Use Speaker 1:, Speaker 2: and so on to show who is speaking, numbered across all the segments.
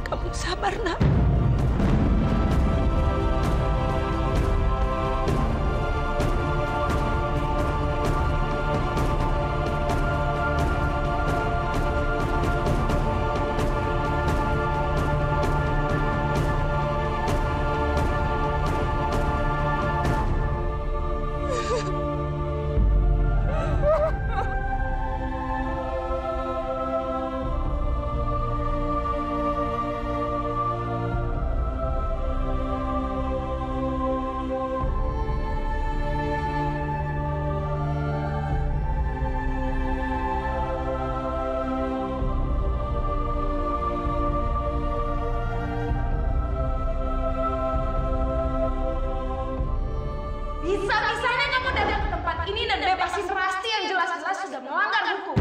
Speaker 1: Kamu sabar, Nak.
Speaker 2: Bisa-bisanya kamu datang ke tempat ini dan bebasin Rasti yang jelas-jelas sudah melanggar hukum.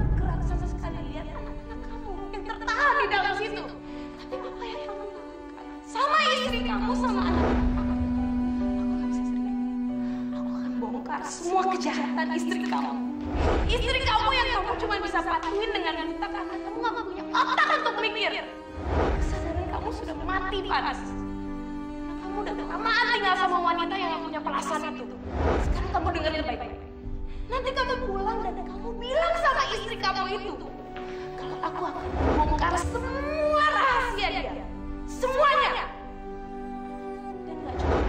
Speaker 2: Tergerak sama sekali lihat anak-anak kamu yang tertahan di dalam situ. Tapi apa yang kamu lakukan sama istri kamu, sama anak-anak kamu? Aku gak bisa terima. Aku akan bongkar semua kejahatan istri kamu. Istri kamu yang kamu cuma bisa patuhin dengan buta karena kamu gak punya otak untuk mikir. Kesadaran kamu sudah mati, Panas. Kamu udah kelamaan tinggal sama wanita yang punya perasaan itu. Sekarang kamu dengerin baik-baik. Nanti kamu pulang dan kamu bilang sama istri kamu itu kalau aku akan membongkar semua rahasia dia. Semuanya. Dan gak cuma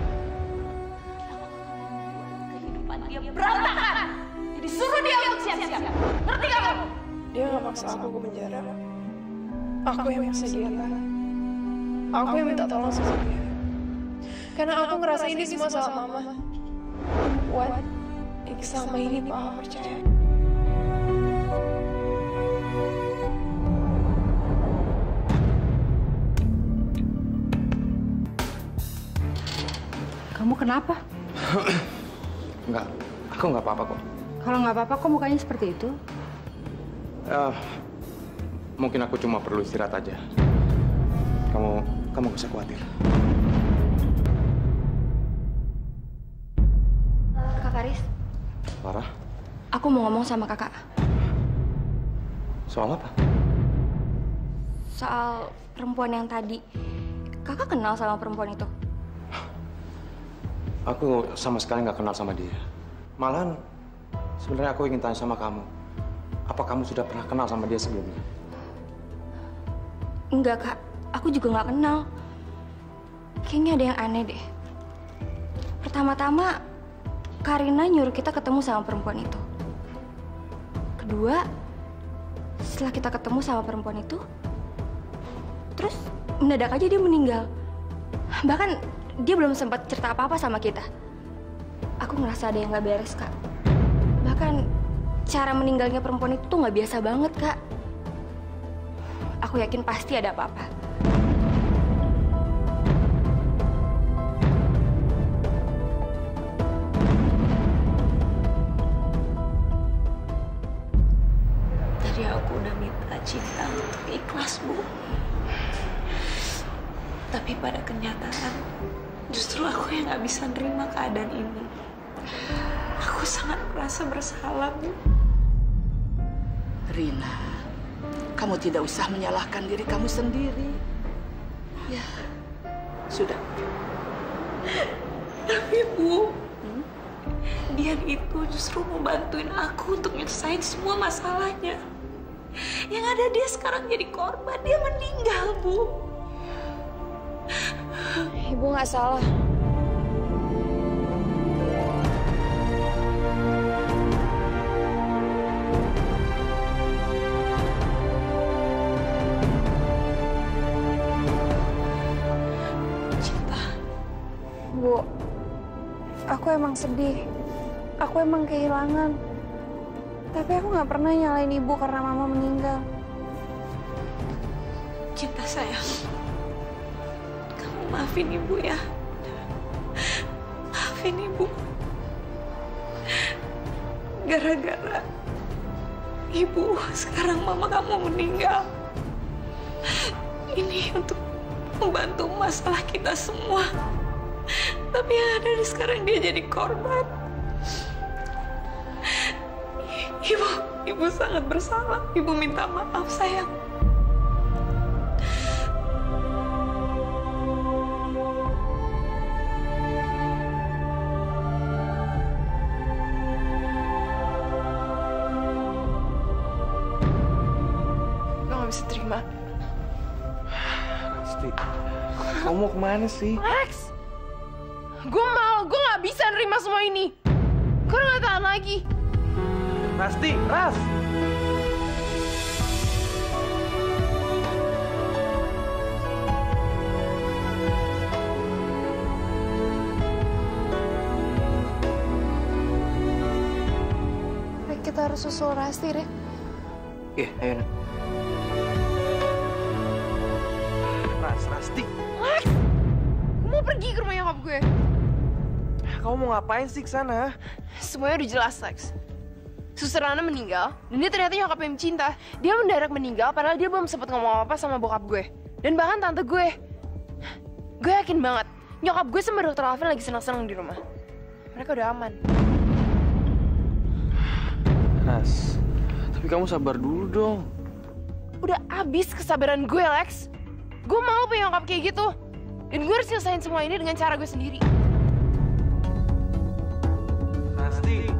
Speaker 2: aku akan membuat kehidupan dia berantakan. Jadi suruh dia untuk siap-siap. Ngerti kamu?
Speaker 3: Dia gak maksa aku ke penjara. Aku yang maksa dia, Kak. Aku yang minta tolong sama dia. Karena aku ngerasa ini semua salah Mama. Perempuan yang selama ini Papa percaya.
Speaker 4: Kamu kenapa?
Speaker 5: Enggak, aku nggak apa-apa kok.
Speaker 4: Kalau nggak apa-apa, kok mukanya seperti itu?
Speaker 5: Mungkin aku cuma perlu istirahat aja. Kamu gak usah khawatir.
Speaker 6: Kak Faris.
Speaker 5: Farah?
Speaker 6: Aku mau ngomong sama kakak.
Speaker 5: Soal apa?
Speaker 6: Soal perempuan yang tadi. Kakak kenal sama perempuan itu?
Speaker 5: Aku sama sekali nggak kenal sama dia. Malahan sebenarnya aku ingin tanya sama kamu. Apa kamu sudah pernah kenal sama dia sebelumnya?
Speaker 6: Enggak, Kak. Aku juga nggak kenal. Kayaknya ada yang aneh deh. Pertama-tama, Karina nyuruh kita ketemu sama perempuan itu. Kedua, setelah kita ketemu sama perempuan itu, terus mendadak aja dia meninggal. Bahkan dia belum sempat cerita apa-apa sama kita. Aku ngerasa ada yang nggak beres, Kak. Bahkan cara meninggalnya perempuan itu tuh nggak biasa banget, Kak. Aku yakin pasti ada apa-apa.
Speaker 1: Tadi aku udah minta Cinta untuk ikhlas, Bu. Tapi pada kenyataan, justru aku yang nggak bisa nerima keadaan ini. Aku sangat merasa bersalah, Bu.
Speaker 7: Rina, kamu tidak usah menyalahkan diri kamu sendiri. Ya, sudah.
Speaker 1: Tapi, Bu, dia itu justru mau bantuin aku untuk nyelesain semua masalahnya. Yang ada dia sekarang jadi korban, dia meninggal, Bu.
Speaker 6: Ibu nggak salah.
Speaker 1: Cinta.
Speaker 3: Bu, aku emang sedih. Aku emang kehilangan. Tapi aku nggak pernah nyalain Ibu karena Mama meninggal.
Speaker 1: Cinta sayang. Maafin Ibu ya. Maafin Ibu. Gara-gara Ibu, sekarang Mama kamu meninggal. Ini untuk membantu masalah kita semua. Tapi yang ada sekarang dia jadi korban. Ibu sangat bersalah. Ibu minta maaf, sayang.
Speaker 8: Rasti, kamu mau kemana sih?
Speaker 3: Lex! Gue malu, gue gak bisa nerima semua ini. Gue udah gak tahan lagi.
Speaker 8: Rasti, Ras!
Speaker 3: Rick, kita harus susul Rasti, Rick.
Speaker 8: Iya, ayo nak. Rasti.
Speaker 3: Lex! Gue mau pergi ke rumah nyokap gue.
Speaker 8: Kamu mau ngapain sih ke sana?
Speaker 3: Semuanya udah jelas, Lex. Suster Rana meninggal, dan dia ternyata nyokap yang cinta. Dia mendadak meninggal, padahal dia belum sempat ngomong apa sama bokap gue. Dan bahkan tante gue. Gue yakin banget, nyokap gue sama Dr. Alvin lagi senang-senang di rumah. Mereka udah aman.
Speaker 8: Ras, tapi kamu sabar dulu dong.
Speaker 3: Udah abis kesabaran gue, Lex. Gue mau punya nyokap kayak gitu. Dan gue harus nyelesain semua ini dengan cara gue sendiri.
Speaker 8: Rasti.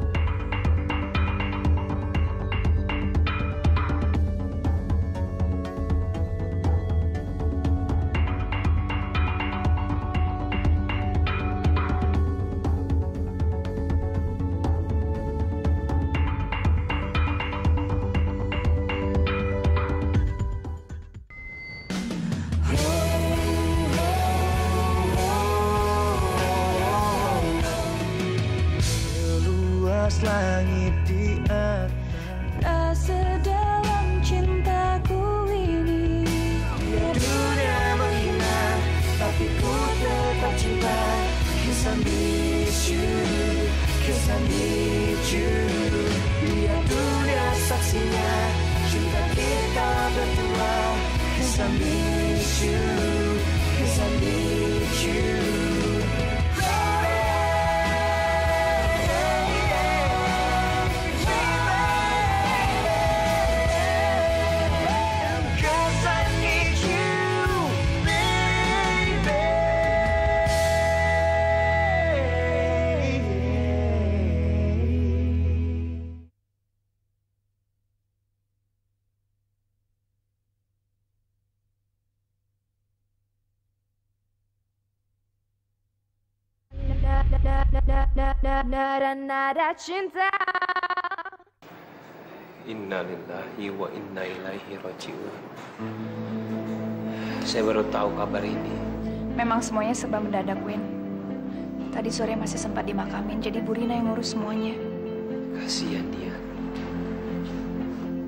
Speaker 9: Langit di atas, rasa dalam cintaku ini. Dia dunia menghina, tapi ku tetap cinta. 'Cause I need you, 'cause I need you. Biar dunia saksinya cinta kita berdua. 'Cause I need you, 'cause I need you.
Speaker 3: Nada cinta.
Speaker 10: Innalillahi wa inna ilaihi raji'un. Saya baru tahu kabar ini.
Speaker 1: Memang semuanya serba mendadak, Win. Tadi sore masih sempat dimakamin, jadi Bu Rina yang ngurus semuanya.
Speaker 10: Kasihan dia.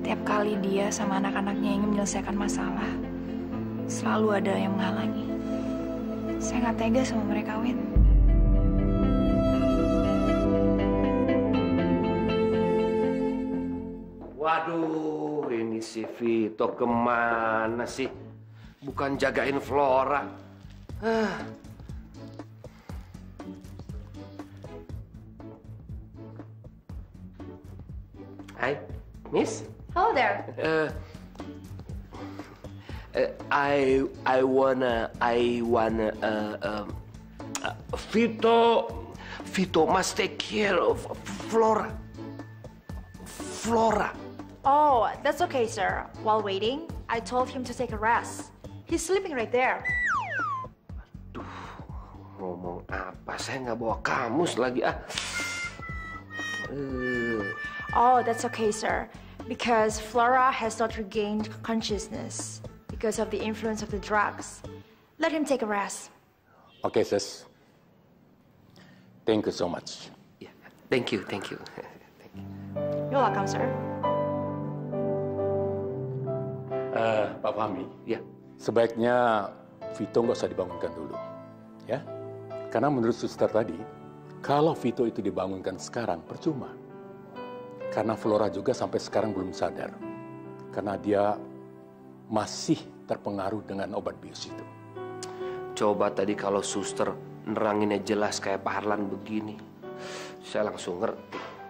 Speaker 1: Tiap kali dia sama anak-anaknya ingin menyelesaikan masalah, selalu ada yang menghalangi. Saya nggak tega sama mereka, Win.
Speaker 10: Waduh, ini si Vito kemana sih? Bukan jagain Flora. Hai, Miss.
Speaker 2: Hello there.
Speaker 10: I wanna Vito must take care of Flora.
Speaker 2: Oh, that's okay, sir. While waiting, I told him to take a rest. He's sleeping right there.
Speaker 10: Duh, ngomong apa? Saya nggak bawa kamus lagi ah.
Speaker 2: Oh, that's okay, sir. Because Flora has not regained consciousness because of the influence of the drugs. Let him take a rest.
Speaker 11: Okay, sis. Thank you so much.
Speaker 10: Yeah, thank you.
Speaker 2: You're welcome, sir.
Speaker 11: Pak Fahmi,
Speaker 10: ya.
Speaker 11: Sebaiknya Vito nggak usah dibangunkan dulu, ya. Karena menurut suster tadi, kalau Vito itu dibangunkan sekarang, percuma. Karena Flora juga sampai sekarang belum sadar. Karena dia masih terpengaruh dengan obat bius itu.
Speaker 10: Coba tadi kalau suster neranginnya jelas kayak Pak Harlan begini, saya langsung ngerti.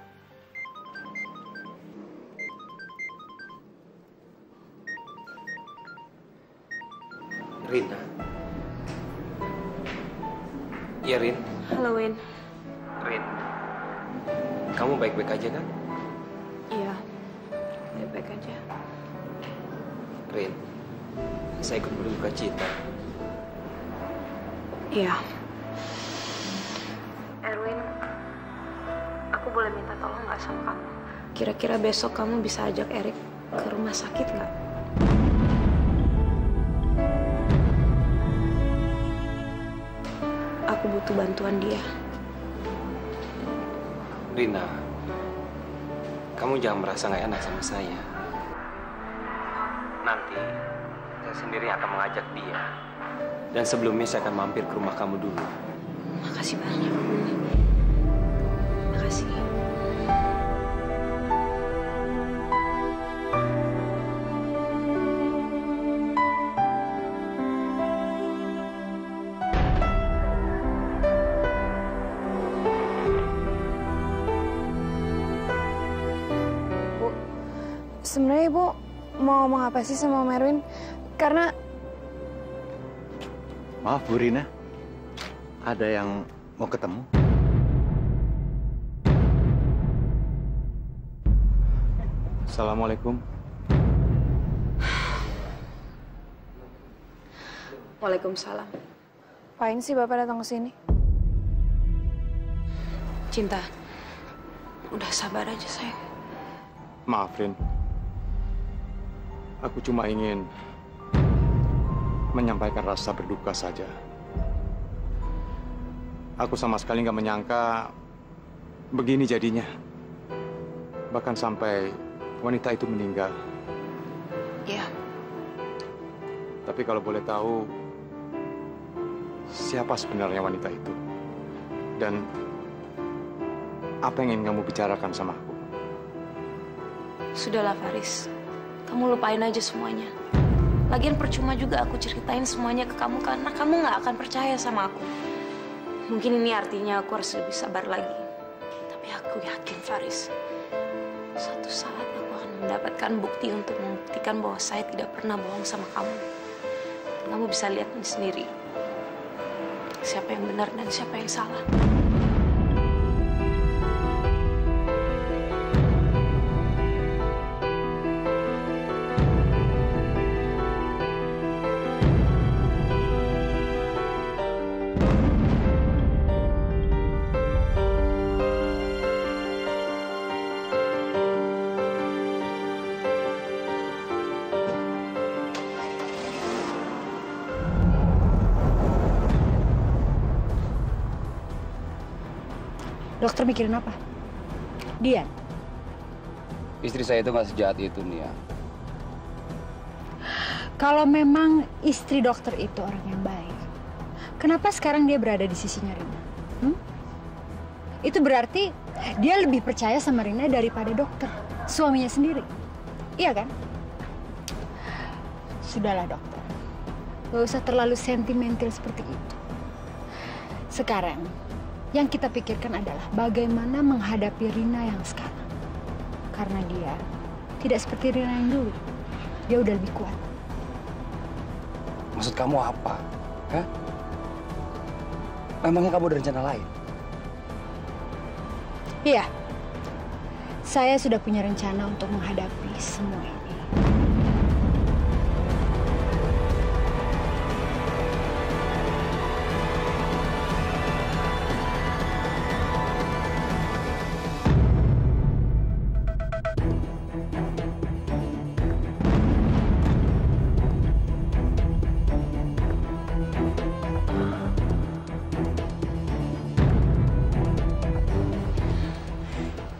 Speaker 10: Rina. Iya, Rin.
Speaker 1: Halo, Win.
Speaker 10: Rin. Kamu baik-baik aja kan?
Speaker 1: Iya, baik-baik aja.
Speaker 10: Rin, saya ikut berduka cita
Speaker 1: Iya. Erwin, aku boleh minta tolong nggak sama kamu? Kira-kira besok kamu bisa ajak Erik ke rumah sakit nggak? Aku butuh bantuan dia.
Speaker 10: Rina, kamu jangan merasa nggak enak sama saya. Nanti saya sendiri akan mengajak dia. Dan sebelumnya saya akan mampir ke rumah kamu dulu.
Speaker 1: Makasih banyak. Makasih.
Speaker 3: Bu, sebenarnya Ibu mau ngomong apa sih sama Om Erwin? Karena
Speaker 12: maaf Bu Rina, ada yang mau ketemu.
Speaker 5: Assalamualaikum.
Speaker 1: Waalaikumsalam.
Speaker 3: ngapain sih Bapak datang ke sini?
Speaker 1: Cinta, udah sabar aja sayang.
Speaker 5: Maaf, Rin. Aku cuma ingin menyampaikan rasa berduka saja. Aku sama sekali nggak menyangka begini jadinya. Bahkan sampai wanita itu meninggal.
Speaker 1: Iya.
Speaker 5: Tapi kalau boleh tahu, siapa sebenarnya wanita itu? Dan apa yang ingin kamu bicarakan sama aku?
Speaker 1: Sudahlah Faris, kamu lupain aja semuanya. Lagian percuma juga aku ceritain semuanya ke kamu karena kamu nggak akan percaya sama aku. Mungkin ini artinya aku harus lebih sabar lagi. Tapi aku yakin Faris, suatu saat aku akan mendapatkan bukti untuk membuktikan bahwa saya tidak pernah bohong sama kamu. Dan kamu bisa lihat sendiri siapa yang benar dan siapa yang salah.
Speaker 4: Dokter mikirin apa? Dian?
Speaker 13: Istri saya itu nggak sejahat itu, Nia.
Speaker 4: Kalau memang istri dokter itu orang yang baik, kenapa sekarang dia berada di sisinya Rina? Itu berarti dia lebih percaya sama Rina daripada dokter, suaminya sendiri. Iya kan? Sudahlah dokter, gak usah terlalu sentimental seperti itu. Sekarang, yang kita pikirkan adalah bagaimana menghadapi Rina yang sekarang. Karena dia tidak seperti Rina yang dulu. Dia udah lebih kuat.
Speaker 13: Maksud kamu apa? Hah? Memangnya kamu ada rencana lain?
Speaker 4: Iya. Saya sudah punya rencana untuk menghadapi semua ini.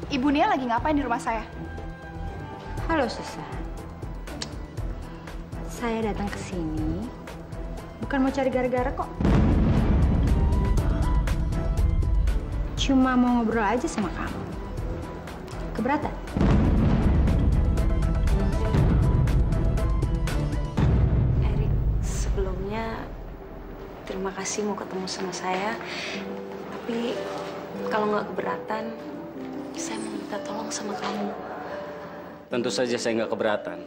Speaker 3: Ibu Nia lagi ngapain di rumah saya?
Speaker 4: Halo Susan. Saya datang ke sini bukan mau cari gara-gara kok. Cuma mau ngobrol aja sama kamu. Keberatan?
Speaker 1: Erik, sebelumnya terima kasih mau ketemu sama saya. Tapi kalau nggak keberatan, saya mau minta tolong sama kamu.
Speaker 14: Tentu saja saya nggak keberatan.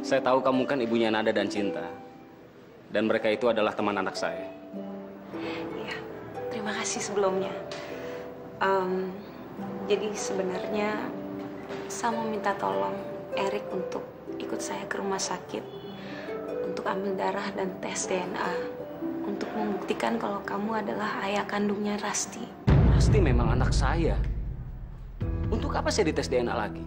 Speaker 14: Saya tahu kamu kan ibunya Nada dan Cinta. Dan mereka itu adalah teman anak saya.
Speaker 1: Iya, terima kasih sebelumnya. Jadi sebenarnya saya mau minta tolong Erik untuk ikut saya ke rumah sakit untuk ambil darah dan tes DNA untuk membuktikan kalau kamu adalah ayah kandungnya Rasti.
Speaker 14: Rasti memang anak saya. Untuk apa saya dites DNA lagi?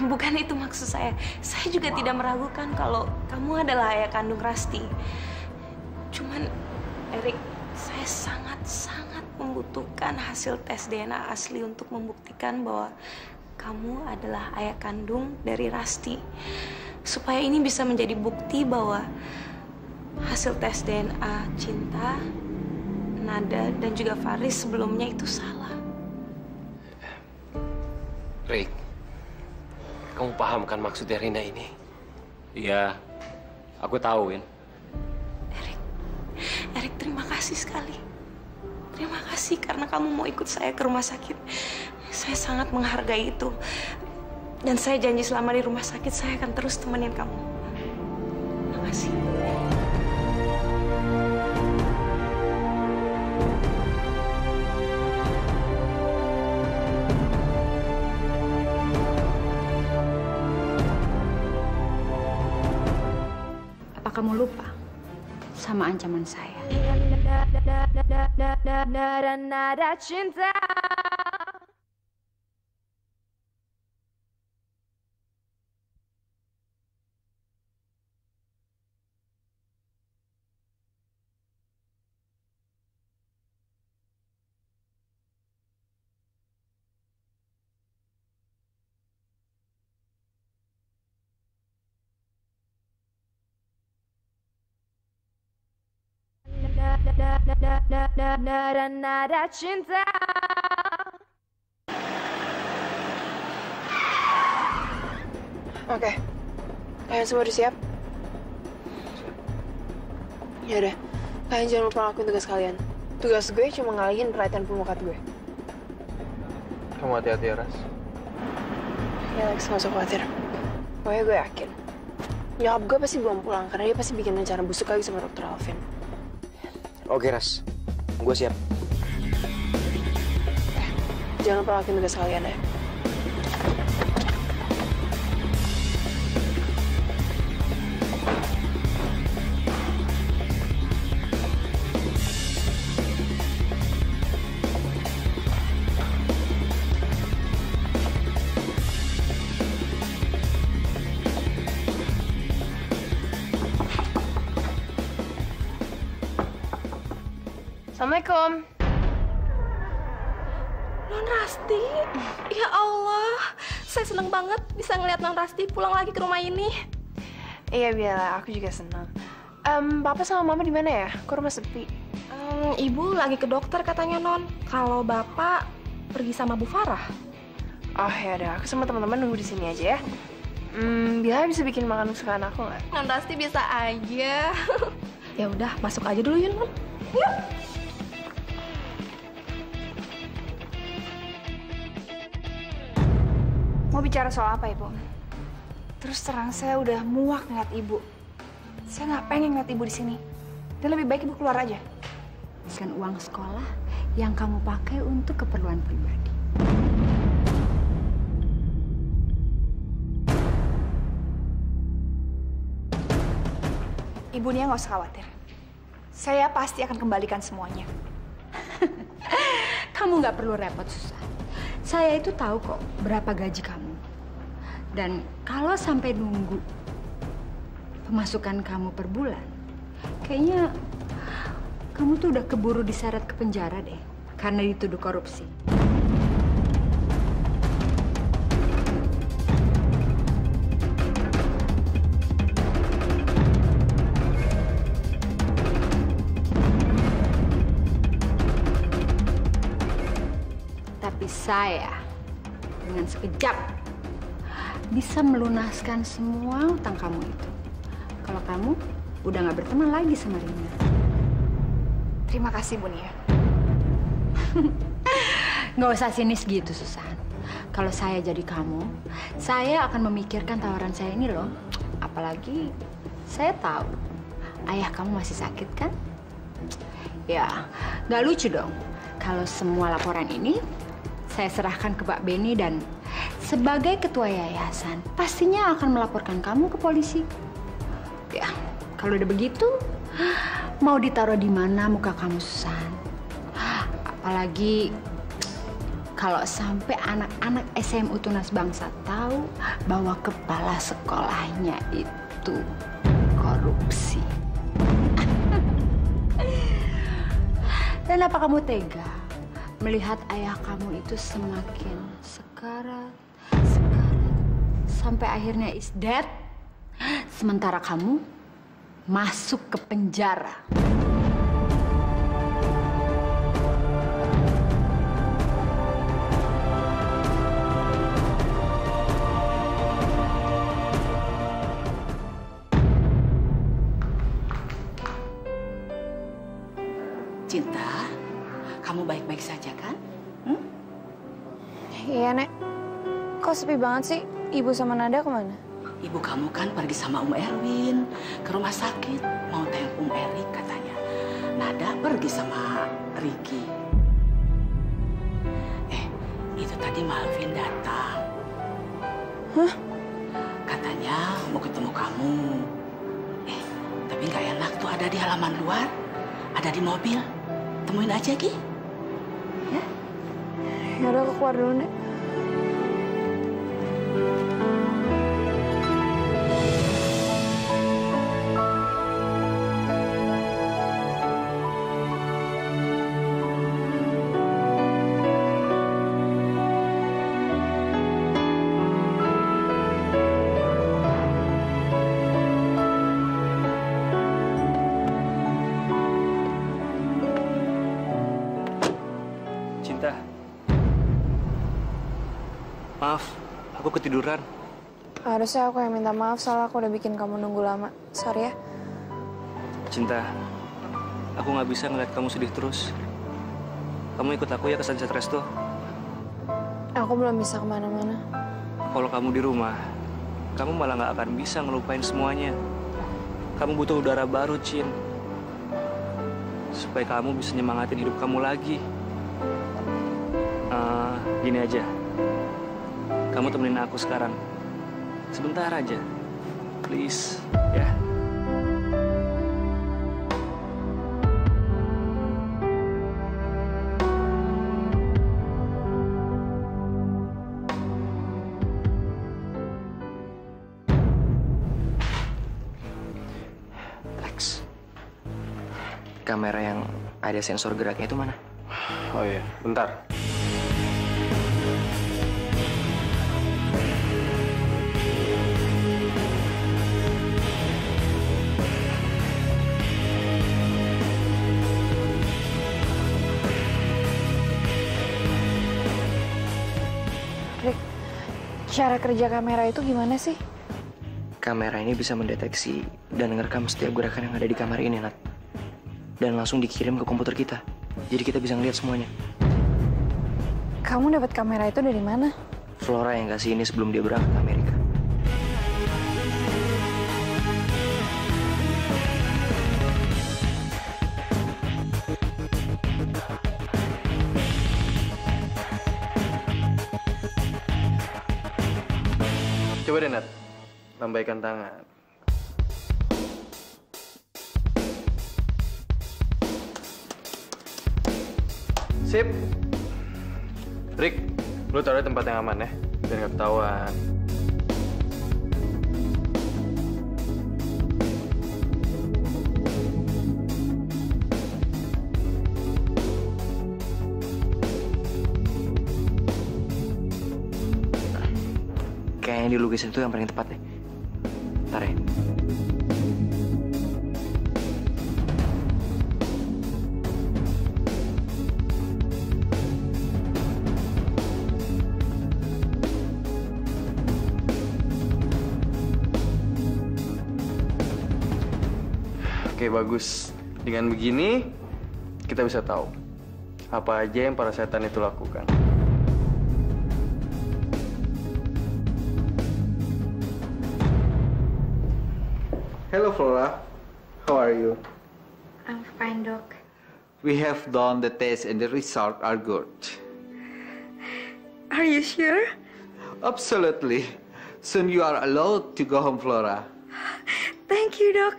Speaker 1: Bukan itu maksud saya. Saya juga tidak meragukan kalau kamu adalah ayah kandung Rasti. Cuman, Erik, saya sangat membutuhkan hasil tes DNA asli untuk membuktikan bahwa kamu adalah ayah kandung dari Rasti. Supaya ini bisa menjadi bukti bahwa hasil tes DNA Cinta, Nada, dan juga Faris sebelumnya itu salah.
Speaker 10: Rick, kamu paham kan maksudnya Rina ini?
Speaker 14: Iya, aku tahu, Win.
Speaker 1: Erik, terima kasih sekali. Terima kasih karena kamu mau ikut saya ke rumah sakit. Saya sangat menghargai itu. Dan saya janji selama di rumah sakit saya akan terus temenin kamu. Terima kasih.
Speaker 4: Apa kamu lupa sama ancaman saya?
Speaker 2: Nada cinta. Nada cinta.
Speaker 3: Oke, kalian semua udah siap? Ya udah, kalian jangan lupa lakuin tugas kalian. Tugas gue cuma ngalihin perhatian pemukat gue.
Speaker 8: Kamu hati-hati ya, Ras.
Speaker 3: Ya, Lex, nggak usah khawatir. Pokoknya gue yakin. Nyokap gue pasti belum pulang, karena dia pasti bikin rencana busuk lagi sama Dr. Alvin.
Speaker 10: Oke, Ras. Gue siap.
Speaker 3: Jangan lupa lakuin tugas kalian ya. Assalamualaikum.
Speaker 2: Non Rasti, ya Allah, saya seneng banget bisa ngeliat Non Rasti pulang lagi ke rumah ini.
Speaker 3: Iya, Bella, aku juga senang. Papa sama Mama di mana ya? Kok rumah sepi?
Speaker 2: Ibu lagi ke dokter katanya, Non. Kalau Bapak pergi sama Bu Farah.
Speaker 3: Oh ya udah, aku sama teman-teman nunggu di sini aja ya. Bella bisa bikin makan kesukaan aku nggak?
Speaker 2: Non Rasti bisa aja. Ya udah, masuk aja dulu ya, Non. Yuk.
Speaker 15: Mau bicara soal apa, Ibu? Terus terang saya udah muak ngeliat Ibu. Saya nggak pengen ngeliat Ibu di sini. Dan lebih baik Ibu keluar aja.
Speaker 4: Bukan uang sekolah yang kamu pakai untuk keperluan pribadi.
Speaker 15: Ibu Nia nggak usah khawatir. Saya pasti akan kembalikan semuanya.
Speaker 4: Kamu nggak perlu repot, Susan. Saya itu tahu kok berapa gaji kamu. Dan kalau sampai nunggu pemasukan kamu per bulan, kayaknya kamu tuh udah keburu diseret ke penjara deh karena dituduh korupsi. Tapi saya dengan sekejap bisa melunaskan semua utang kamu itu. Kalau kamu udah nggak berteman lagi sama Rina.
Speaker 15: Terima kasih, Bu Nia.
Speaker 4: Nggak usah sinis gitu, Susan. Kalau saya jadi kamu, saya akan memikirkan tawaran saya ini loh. Apalagi saya tahu ayah kamu masih sakit kan? Ya, nggak lucu dong kalau semua laporan ini saya serahkan ke Pak Benny dan sebagai ketua yayasan pastinya akan melaporkan kamu ke polisi. Ya, Kalau udah begitu, mau ditaruh di mana muka kamu, Susan? Apalagi kalau sampai anak-anak SMU Tunas Bangsa tahu bahwa kepala sekolahnya itu korupsi. Dan apa kamu tega melihat ayah kamu itu semakin sekarat, sampai akhirnya is dead, sementara kamu masuk ke penjara?
Speaker 7: Cinta, kamu baik-baik saja kan?
Speaker 3: Iya, Nek. Kok sepi banget sih? Ibu sama Nada kemana?
Speaker 7: Ibu kamu kan pergi sama Om Erwin ke rumah sakit. Mau tengok Om Erik katanya. Nada pergi sama Ricky. Itu tadi Malvin datang.
Speaker 3: Hah?
Speaker 7: Katanya mau ketemu kamu. Tapi nggak enak tuh ada di halaman luar. Ada di mobil. Temuin aja, Ki. Ya?
Speaker 3: Yaudah, aku keluar dulu, Nek.
Speaker 8: Maaf, aku ketiduran.
Speaker 3: Harusnya aku yang minta maaf soalnya aku udah bikin kamu nunggu lama. Sorry ya.
Speaker 8: Cinta, aku nggak bisa ngeliat kamu sedih terus. Kamu ikut aku ya ke Sunset Resto.
Speaker 3: Aku belum bisa kemana-mana.
Speaker 8: Kalau kamu di rumah, kamu malah nggak akan bisa ngelupain semuanya. Kamu butuh udara baru, Cin. Supaya kamu bisa nyemangatin hidup kamu lagi. Gini aja. Kamu temenin aku sekarang. Sebentar aja. Please, ya.
Speaker 10: Lex, kamera yang ada sensor geraknya itu mana?
Speaker 8: Oh iya, bentar.
Speaker 3: Rick, cara kerja kamera itu gimana sih?
Speaker 10: Kamera ini bisa mendeteksi dan ngerekam setiap gerakan yang ada di kamar ini, Nat. Dan langsung dikirim ke komputer kita. Jadi kita bisa ngeliat semuanya.
Speaker 3: Kamu dapat kamera itu dari mana?
Speaker 10: Flora yang kasih ini sebelum dia berangkat ke Amerika.
Speaker 8: Coba deh, Nat. Lambaikan tangan. Sip. Rick, lu taruh di tempat yang aman ya, biar nggak ketahuan.
Speaker 10: Kayaknya di lukisan itu yang paling tepat deh. Ntar ya.
Speaker 8: Oke, bagus. Dengan begini, kita bisa tahu apa aja yang para setan itu lakukan. Hello, Flora. How are you?
Speaker 15: I'm fine, Doc.
Speaker 12: We have done the test and the results are good.
Speaker 15: Are you sure?
Speaker 12: Absolutely. Soon you are allowed to go home, Flora.
Speaker 15: Thank you, Doc.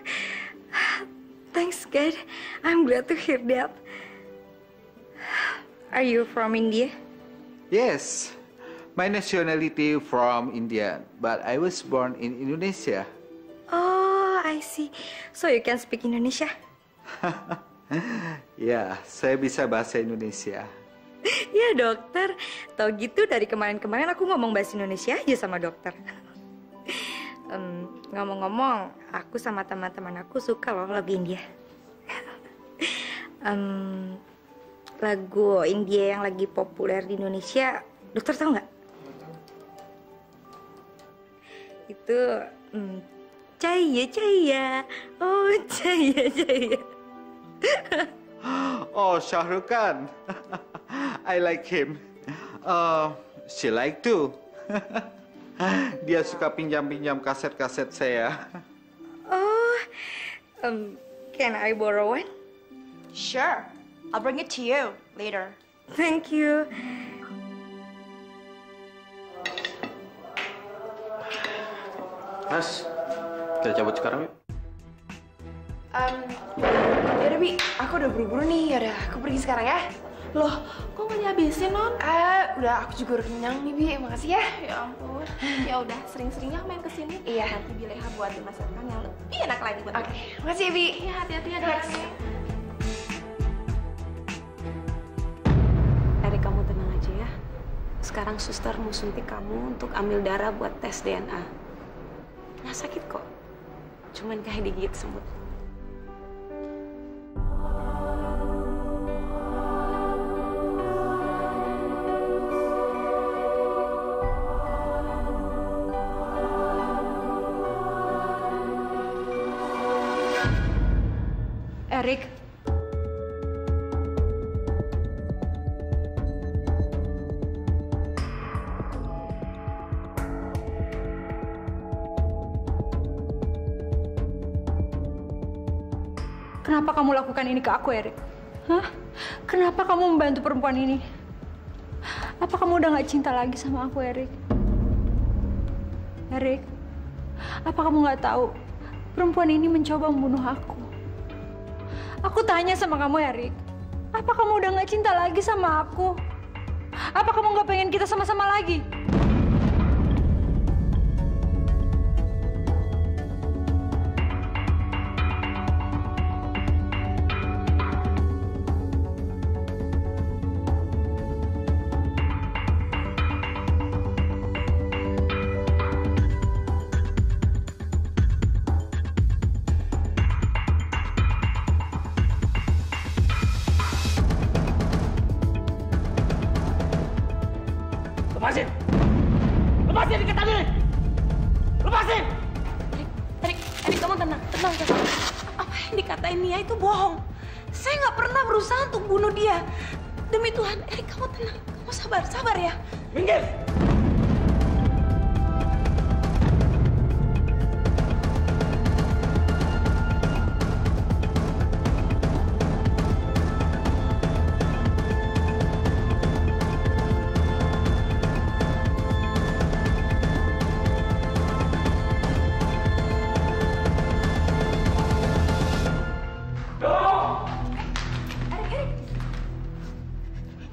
Speaker 6: Thanks, God. I'm glad to hear that. Are you from India?
Speaker 16: Yes. My nationality from India, but I was born in Indonesia.
Speaker 6: Oh, I see. So you can speak Indonesia?
Speaker 16: Ya, saya bisa bahasa Indonesia.
Speaker 6: Ya, dokter. Tau gitu dari kemarin-kemarin aku ngomong bahasa Indonesia aja sama dokter. Ngomong-ngomong, aku sama teman-teman aku suka loh lagu India. Lagu India yang lagi populer di Indonesia, dokter tahu nggak? Itu Cahaya Cahaya, oh Cahaya Cahaya.
Speaker 16: Oh, Shah Rukh Khan. I like him. She like too. Dia suka pinjam-pinjam kaset-kaset saya.
Speaker 6: Oh, can I borrow one?
Speaker 2: Sure. I'll bring it to you later.
Speaker 6: Thank you.
Speaker 5: Mas, kita cabut sekarang yuk.
Speaker 15: Yaudah, Bi. Aku udah buru-buru nih. Yaudah, aku pergi sekarang ya.
Speaker 2: Loh, kok nggak dihabisin, Non?
Speaker 15: Udah, aku juga udah kenyang nih, Bi. Makasih ya.
Speaker 2: Ya ampun. Ya udah, sering-seringnya main kesini.
Speaker 15: Iya.
Speaker 2: Nanti Bileha buatin masakan yang lebih enak lagi buat
Speaker 15: Oke, makasih ya, Bi.
Speaker 2: Iya, hati-hati ya, jalannya.
Speaker 1: Erik, kamu tenang aja ya. Sekarang suster mau suntik kamu untuk ambil darah buat tes DNA. Nggak sakit kok. Cuman kayak digigit semut.
Speaker 15: Erik. Kenapa kamu lakukan ini ke aku, Erik? Hah? Kenapa kamu membantu perempuan ini? Apa kamu udah gak cinta lagi sama aku, Erik? Erik, apa kamu gak tahu perempuan ini mencoba membunuh aku? Aku tanya sama kamu, Erik. Apa kamu udah gak cinta lagi sama aku? Apa kamu gak pengen kita sama-sama lagi?
Speaker 7: Lepasin! Lepasin ikatan ini! Lepasin!
Speaker 1: Erik, kamu tenang. Apa yang dikatain Nia itu bohong. Saya nggak pernah berusaha untuk bunuh dia. Demi Tuhan, Erik, kamu tenang. Kamu sabar ya.
Speaker 7: Minggir!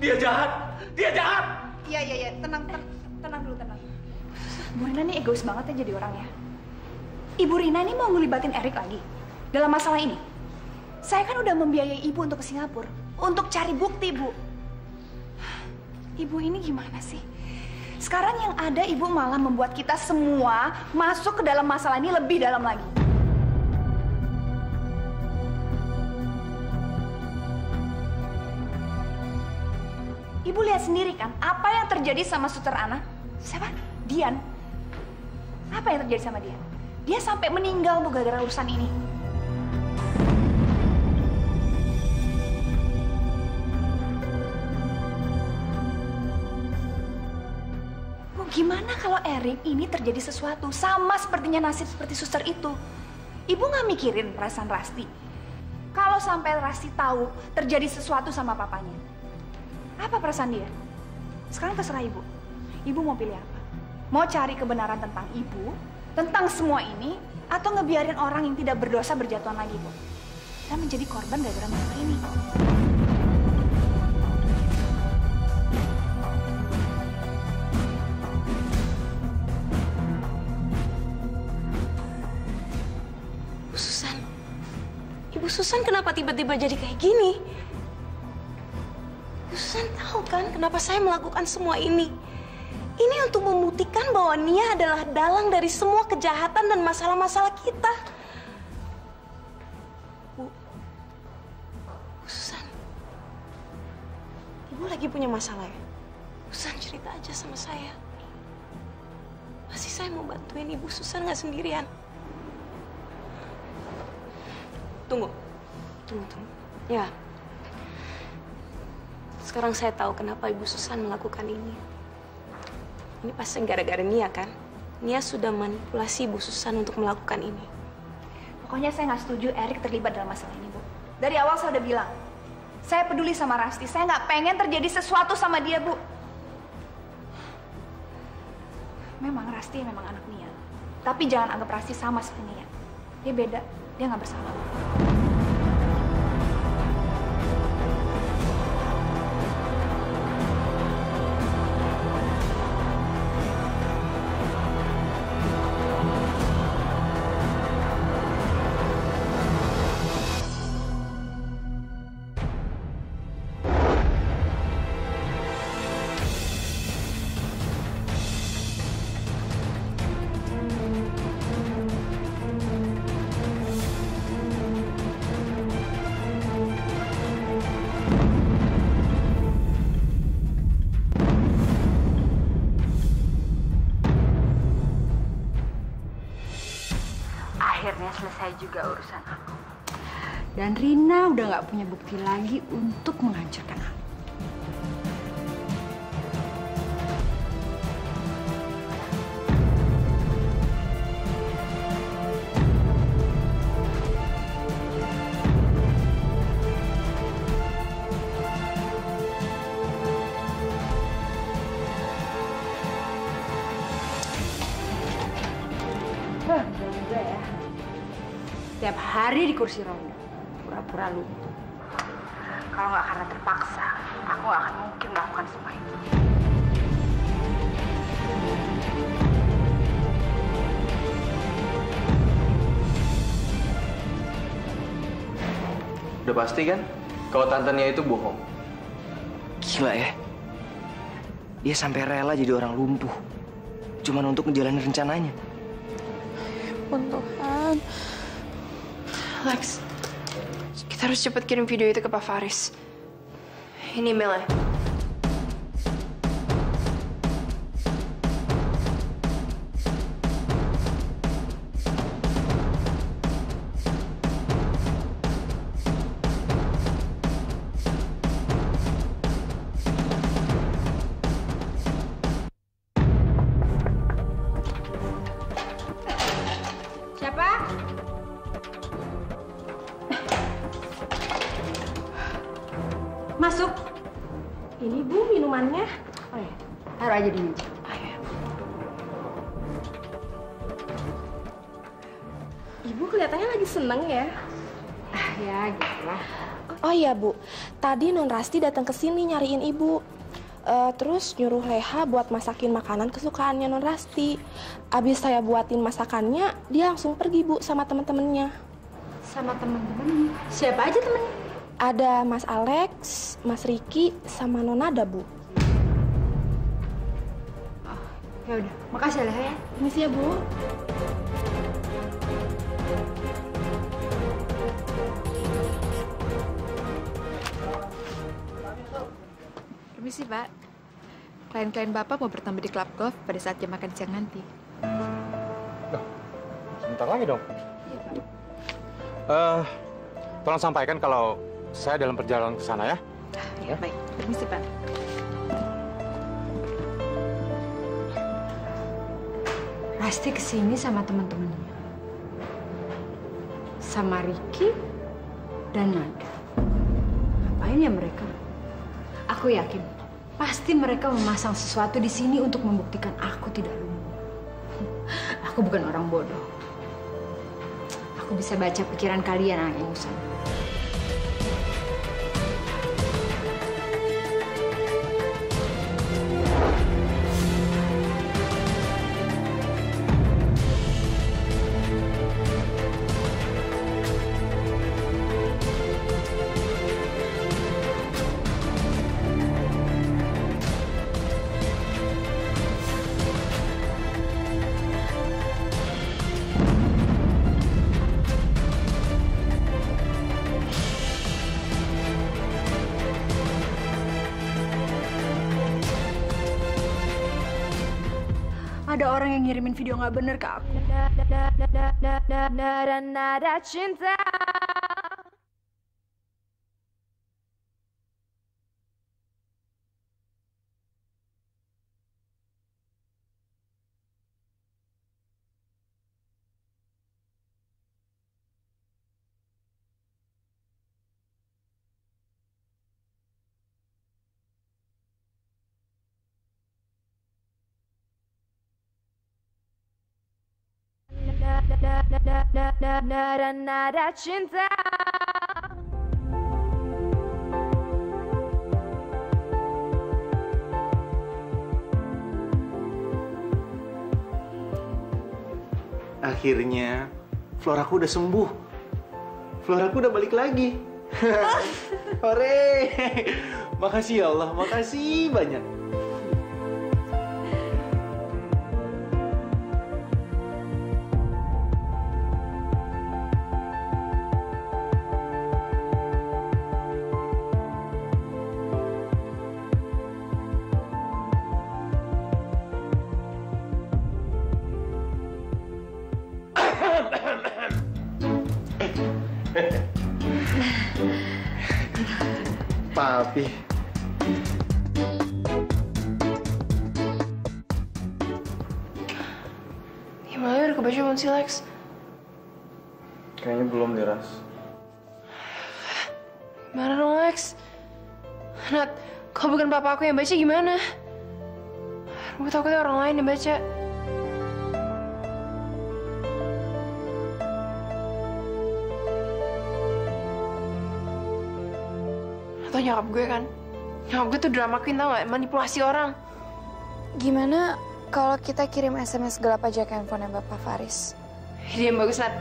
Speaker 7: Dia jahat! Dia jahat!
Speaker 15: Iya. Tenang dulu. Bu Rina nih egois banget ya jadi orangnya. Ibu Rina ini mau ngelibatin Erik lagi dalam masalah ini. Saya kan udah membiayai ibu untuk ke Singapura untuk cari bukti, Bu. Ibu ini gimana sih? Sekarang yang ada ibu malah membuat kita semua masuk ke dalam masalah ini lebih dalam lagi. Ibu lihat sendiri kan apa yang terjadi sama suster Ana? Siapa? Dian. Apa yang terjadi sama dia? Dia sampai meninggal, Bu, gara-gara urusan ini. Bu, gimana kalau Erik ini terjadi sesuatu sama sepertinya nasib seperti suster itu? Ibu nggak mikirin perasaan Rasti? Kalau sampai Rasti tahu terjadi sesuatu sama papanya, apa perasaan dia? Sekarang terserah ibu. Ibu mau pilih apa? Mau cari kebenaran tentang ibu, tentang semua ini, atau ngebiarin orang yang tidak berdosa berjatuhan lagi, Bu? kita menjadi korban gara-gara masalah ini.
Speaker 1: Ibu Susan kenapa tiba-tiba jadi kayak gini? Ibu Susan tahu kan kenapa saya melakukan semua ini? Ini untuk membuktikan bahwa Nia adalah dalang dari semua kejahatan dan masalah-masalah kita. Bu Susan, Ibu lagi punya masalah ya? Bu Susan cerita aja sama saya. Pasti saya mau bantuin Ibu Susan nggak sendirian. Tunggu. Ya. Sekarang saya tahu kenapa Ibu Susan melakukan ini. Ini pasti gara-gara Nia kan? Nia sudah manipulasi Ibu Susan untuk melakukan ini.
Speaker 15: Pokoknya saya nggak setuju Erik terlibat dalam masalah ini, Bu. Dari awal saya udah bilang, saya peduli sama Rasti. Saya nggak pengen terjadi sesuatu sama dia, Bu. Memang Rasti memang anak Nia. Tapi jangan anggap Rasti sama seperti Nia. Dia beda. Dia nggak bersalah.
Speaker 4: Akhirnya selesai juga urusan aku. Dan Rina udah nggak punya bukti lagi untuk menghancurkan aku. Juga ya. Tiap hari di kursi roda, pura-pura lupa. Kalau nggak karena terpaksa, aku nggak akan mungkin melakukan semua itu.
Speaker 8: Udah pasti kan kalau tantenya itu bohong?
Speaker 10: Gila ya. Dia sampai rela jadi orang lumpuh. Cuman untuk ngejalanin rencananya.
Speaker 3: Tuhan. Lex, kita harus cepat kirim video itu ke Pak Faris. Ini emailnya.
Speaker 1: Masuk. Ini Bu minumannya.
Speaker 4: Oh ya, taruh aja di meja.
Speaker 2: Ibu kelihatannya lagi seneng ya.
Speaker 4: Ya gitulah.
Speaker 2: Oh iya Bu, tadi Non Rasti datang ke sini nyariin Ibu. Terus nyuruh Leha buat masakin makanan kesukaannya Non Rasti. Abis saya buatin masakannya, dia langsung pergi Bu sama teman-temannya.
Speaker 4: Sama teman-temannya? Siapa aja temennya?
Speaker 2: Ada Mas Alex, Mas Riki, sama Nonada, Bu.
Speaker 4: Oh, ya udah, makasih Leha ya.
Speaker 2: Permisi ya, Bu.
Speaker 15: Permisi, Pak. Klien-klien Bapak mau bertemu di klub golf pada saat jam makan siang nanti.
Speaker 5: Loh, sebentar lagi dong. Tolong sampaikan kalau saya dalam perjalanan ke sana ya.
Speaker 15: Ya, baik. Permisi, Pak.
Speaker 4: Rasti kesini sama teman-temannya. Sama Ricky dan Nada. Ngapain ya mereka? Aku yakin, pasti mereka memasang sesuatu di sini untuk membuktikan aku tidak lumpuh. Aku bukan orang bodoh. Aku bisa baca pikiran kalian, anak ingusan. ada orang yang ngirimin video nggak bener ke aku.
Speaker 2: Nada cinta. Nada cinta.
Speaker 16: Akhirnya Floraku udah sembuh. Floraku udah balik lagi. Hore. Makasih ya Allah, makasih banyak. Papi.
Speaker 3: Gimana udah kebaca belum sih, Lex?
Speaker 8: Kayaknya belum deh, Ras.
Speaker 3: Gimana dong, Lex? Nat, kalau bukan papa aku yang baca gimana? Gue takutnya orang lain yang baca. Atau nyokap gue kan? Nyokap gue tuh drama queen, tau gak? Manipulasi orang.
Speaker 6: Gimana kalau kita kirim SMS gelap aja ke handphone Bapak Faris?
Speaker 3: Ide yang bagus, Nat.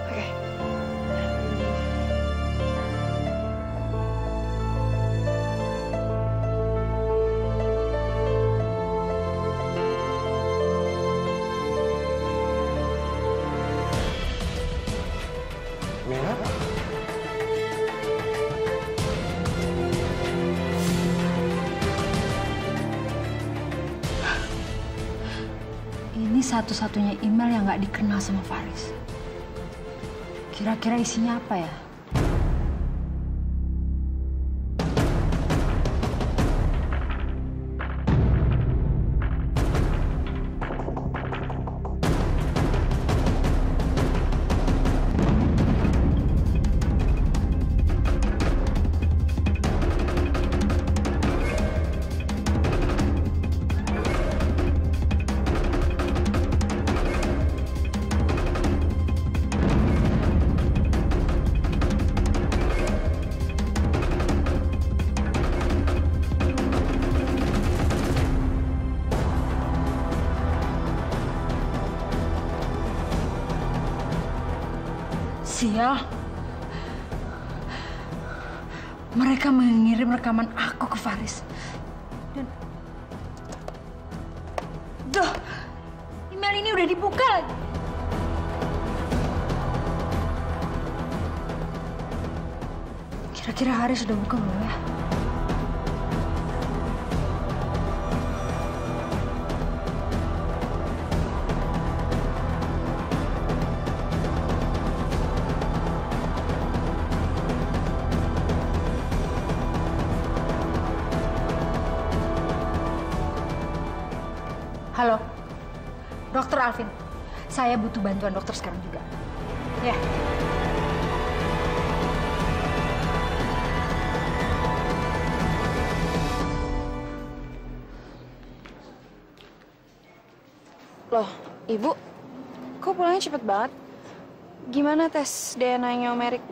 Speaker 3: Oke.
Speaker 5: Mira?
Speaker 4: Ini satu-satunya email yang nggak dikenal sama Faris. Kira-kira isinya apa ya? Sial. Mereka mengirim rekaman aku ke Faris. Dan... Duh, email ini udah dibuka lagi. Kira-kira Haris sudah buka belum ya? Halo, Dokter Alvin. Saya butuh bantuan dokter sekarang juga. Ya.
Speaker 6: Loh, Ibu, kok pulangnya cepet banget? Gimana tes DNA-nya Om Erik?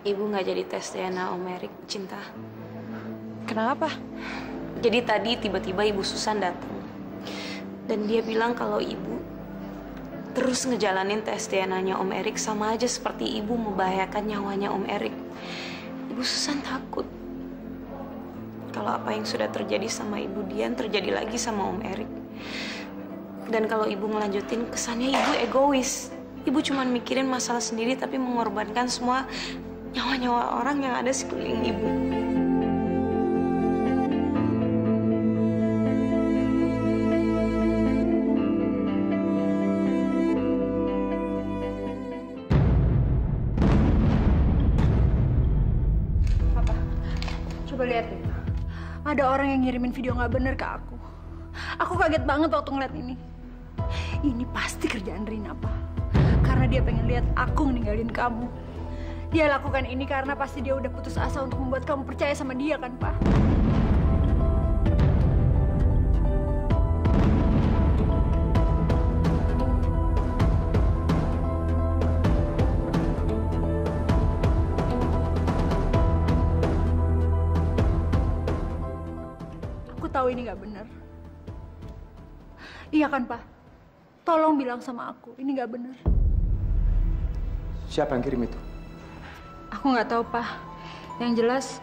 Speaker 1: Ibu nggak jadi tes DNA Om Erik, Cinta.
Speaker 6: Kenapa?
Speaker 1: Jadi tadi tiba-tiba Ibu Susan datang. Dan dia bilang kalau Ibu terus ngejalanin tes DNA-nya Om Erik sama aja seperti Ibu membahayakan nyawanya Om Erik. Ibu Susan takut kalau apa yang sudah terjadi sama Ibu Dian terjadi lagi sama Om Erik. Dan kalau Ibu ngelanjutin, kesannya Ibu egois. Ibu cuma mikirin masalah sendiri tapi mengorbankan semua nyawa-nyawa orang yang ada sekeliling Ibu.
Speaker 4: lihat nih, ada orang yang ngirimin video nggak bener ke aku. Aku kaget banget waktu ngeliat ini. Ini pasti kerjaan Rina, Pak. Karena dia pengen lihat aku ninggalin kamu. Dia lakukan ini karena pasti dia udah putus asa untuk membuat kamu percaya sama dia kan, Pak? Aku tahu ini nggak benar. Iya kan, Pak? Tolong bilang sama aku, ini nggak benar.
Speaker 5: Siapa yang kirim itu?
Speaker 4: Aku nggak tahu, Pak. Yang jelas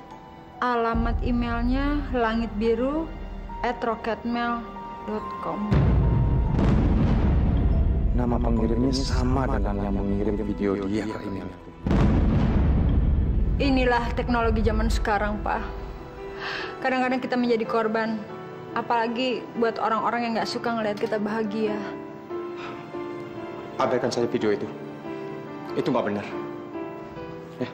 Speaker 4: alamat emailnya langitbiru@rocketmail.com.
Speaker 5: Nama pengirimnya sama dengan yang mengirim video dia ke email.
Speaker 4: Inilah teknologi zaman sekarang, Pak. Kadang-kadang kita menjadi korban. Apalagi buat orang-orang yang nggak suka ngelihat kita bahagia.
Speaker 5: Abaikan saja video itu. Itu nggak benar. Ya.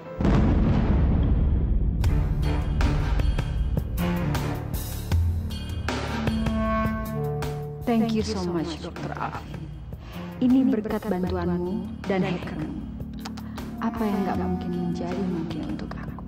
Speaker 4: Thank you so much, Dr. Alvin. Ini berkat bantuanmu dan hackermu. Apa yang nggak mungkin menjadi mungkin untuk aku.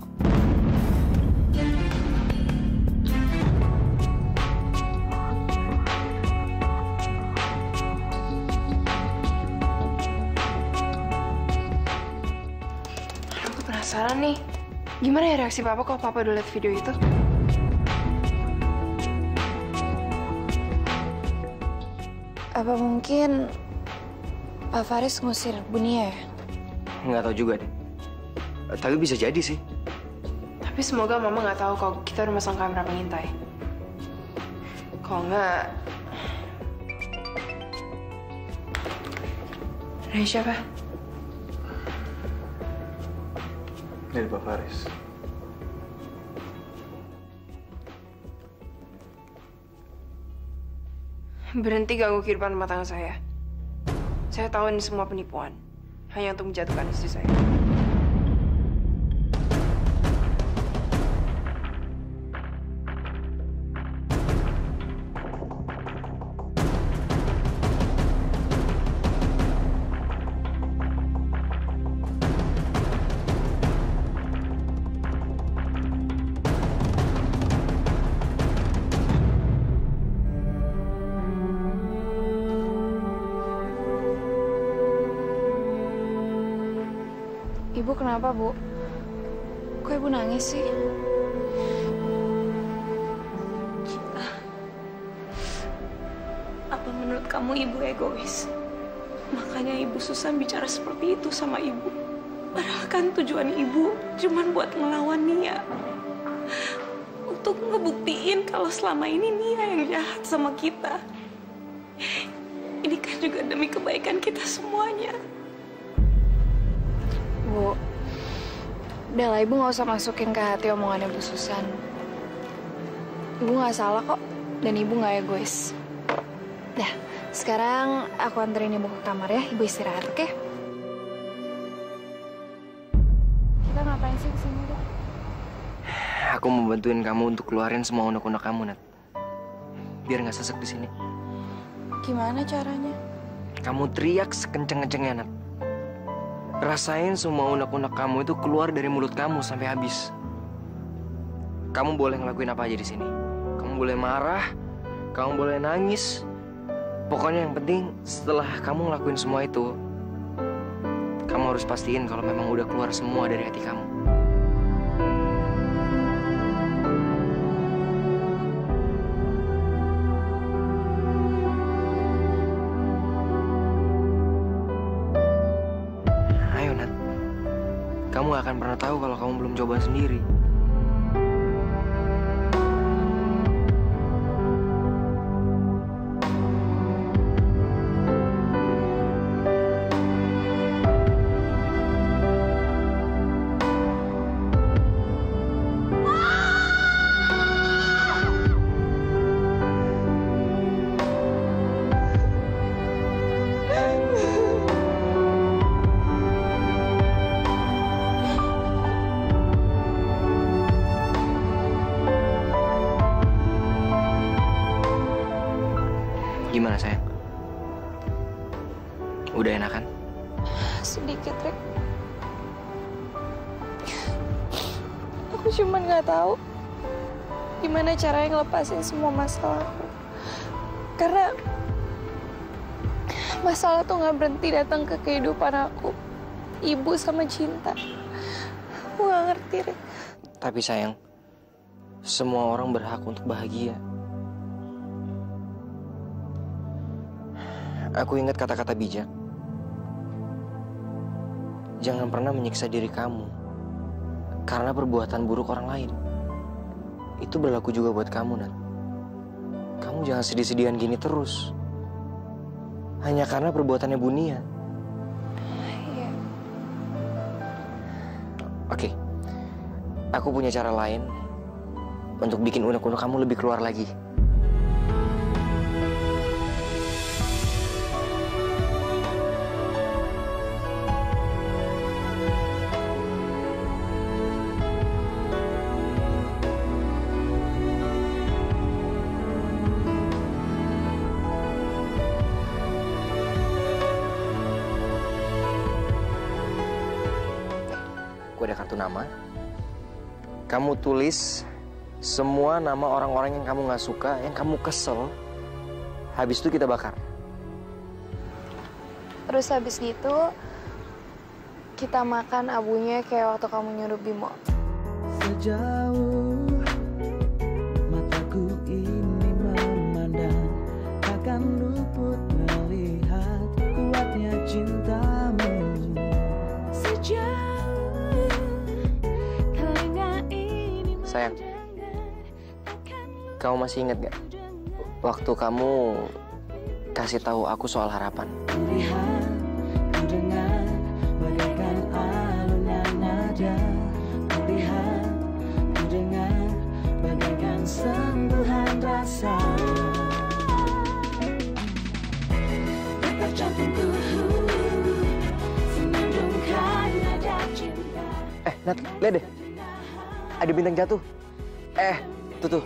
Speaker 3: Penasaran nih, gimana ya reaksi Papa kalau Papa udah lihat video itu? Apa mungkin Pak Faris ngusir Bunia ya?
Speaker 10: Nggak tahu juga deh. Tapi bisa jadi sih.
Speaker 3: Tapi semoga Mama nggak tahu kalau kita udah masang kamera pengintai. Kalau nggak... Dari siapa?
Speaker 8: Dari Pak Faris.
Speaker 3: Berhenti ganggu kehidupan rumah tangga saya. Saya tahu ini semua penipuan. Hanya untuk menjatuhkan istri saya. Ibu kenapa, Bu? Kok Ibu nangis sih?
Speaker 1: Cinta, apa menurut kamu Ibu egois? Makanya Ibu Susan bicara seperti itu sama Ibu. Padahal kan tujuan Ibu cuma buat ngelawan Nia. Untuk ngebuktiin kalau selama ini Nia yang jahat sama kita. Ini kan juga demi kebaikan kita semuanya.
Speaker 3: Bu, udahlah Ibu nggak usah masukin ke hati omongannya Bu Susan. Ibu nggak salah kok, dan Ibu nggak egois. Dah, sekarang aku anterin Ibu ke kamar ya, Ibu istirahat, oke? Kita ngapain sih kesini, Dok?
Speaker 10: Aku mau bantuin kamu untuk keluarin semua unek-unek kamu, Nat. Biar nggak sesek di sini.
Speaker 3: Gimana caranya?
Speaker 10: Kamu teriak sekenceng-kencengnya, Nat. Rasain semua unek-unek kamu itu keluar dari mulut kamu sampai habis. Kamu boleh ngelakuin apa aja di sini. Kamu boleh marah, kamu boleh nangis. Pokoknya yang penting setelah kamu ngelakuin semua itu, kamu harus pastiin kalau memang udah keluar semua dari hati kamu. Kamu gak akan pernah tahu kalau kamu belum coba sendiri.
Speaker 3: sedikit, Rick. Aku cuma nggak tahu gimana caranya ngelepasin semua masalah aku. Karena masalah tuh nggak berhenti datang ke kehidupan aku. Ibu sama Cinta. Aku nggak ngerti, Rick.
Speaker 10: Tapi sayang, semua orang berhak untuk bahagia. Aku ingat kata-kata bijak. Jangan pernah menyiksa diri kamu karena perbuatan buruk orang lain. Itu berlaku juga buat kamu, Nat. Kamu jangan sedih-sedihan gini terus. Hanya karena perbuatannya Bu Nia.
Speaker 3: Iya.
Speaker 10: Oke. Aku punya cara lain untuk bikin unek-unek kamu lebih keluar lagi. Aku ada kartu nama. Kamu tulis semua nama orang-orang yang kamu nggak suka, yang kamu kesel. Habis itu kita bakar.
Speaker 3: Terus habis gitu, kita makan abunya kayak waktu kamu nyuruh Bimo.
Speaker 9: Sejauh mataku ini memandang, takkan luput melihat kuatnya cintamu. Sejauh
Speaker 10: Sayang, kamu masih ingat gak waktu kamu kasih tahu aku soal harapan?
Speaker 9: Lihat, ku dengar bagaikan alunan nada. Lihat, ku dengar bagaikan sentuhan rasa. Detak jantungku senandungkan nada cinta.
Speaker 10: Nat, lihat deh. Ada bintang jatuh. Tuh,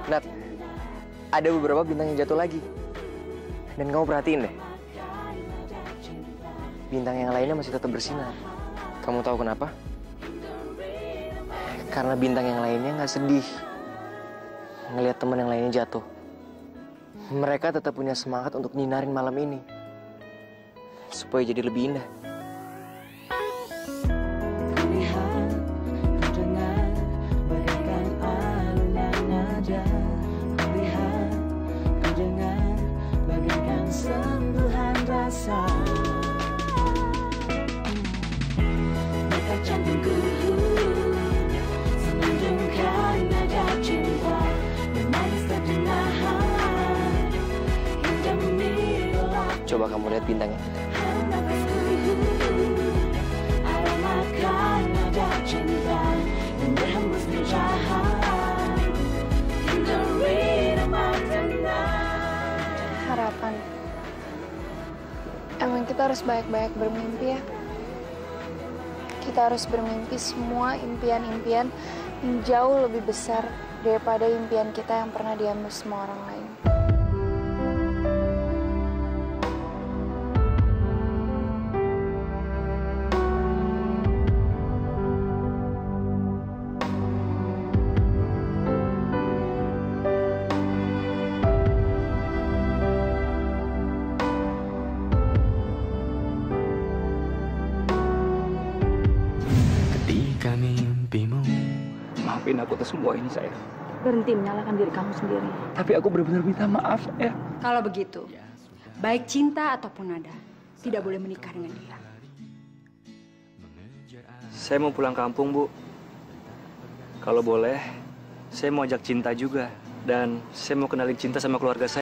Speaker 10: Nat. Ada beberapa bintang yang jatuh lagi. Dan kamu perhatiin deh. Bintang yang lainnya masih tetap bersinar. Kamu tahu kenapa? Karena bintang yang lainnya nggak sedih ngelihat teman yang lainnya jatuh. Mereka tetap punya semangat untuk nyinarin malam ini. Supaya jadi lebih indah.
Speaker 9: Sentuhan rasa. Detak jantungku senandungkan nada cinta. Manis terdengar hingga memilah.
Speaker 10: Coba kamu lihat bintangnya.
Speaker 9: Aramakan nada cinta yang berhembus kejauhan hingga ritme tenang.
Speaker 3: Harapan. Emang kita harus baik-baik bermimpi ya. Kita harus bermimpi semua impian-impian yang jauh lebih besar daripada impian kita yang pernah diambil semua orang lain.
Speaker 17: Maafin aku atas semua ini, sayang.
Speaker 18: Berhenti menyalahkan diri kamu sendiri.
Speaker 17: Tapi aku benar-benar minta maaf, ya.
Speaker 4: Kalau begitu, baik Cinta ataupun Nada, tidak boleh menikah dengan dia.
Speaker 19: Saya mau pulang kampung, Bu. Kalau boleh, saya mau ajak Cinta juga. Dan saya mau kenalin Cinta sama keluarga saya.